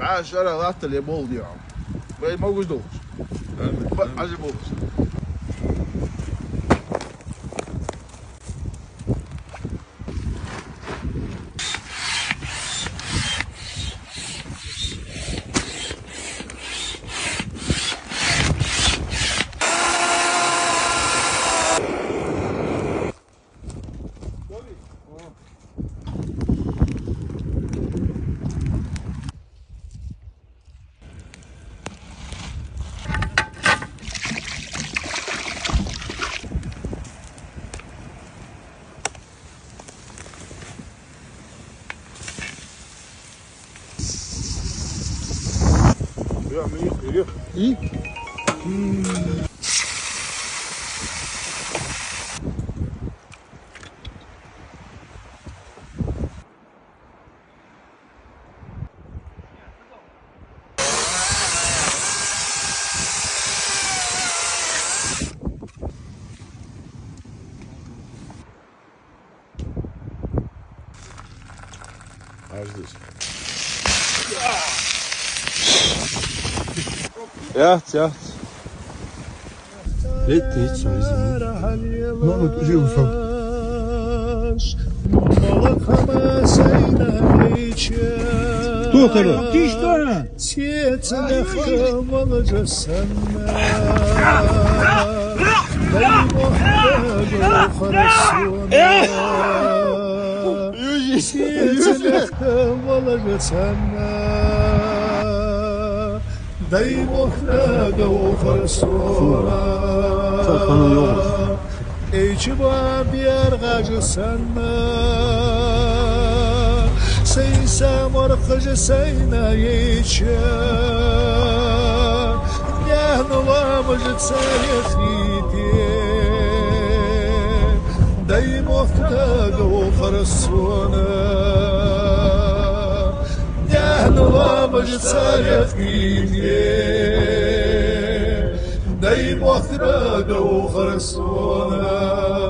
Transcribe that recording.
10 latte le moldiamo. Vai mogen dolce. Als je boos. Ja, meer. İyi. Hartstikke. Yat. Bitti hiç bizim. Mahmut ucu ufak. Doktor. Дай Бог договор sonra Saklanı yok. Eciba bir gacı sanma Seysem arkacı seyna yeçe Yahnulamıcı tsayefide Дай Бог договор sonra Yahnulamıcı tsayefide Дай Бог договор sonra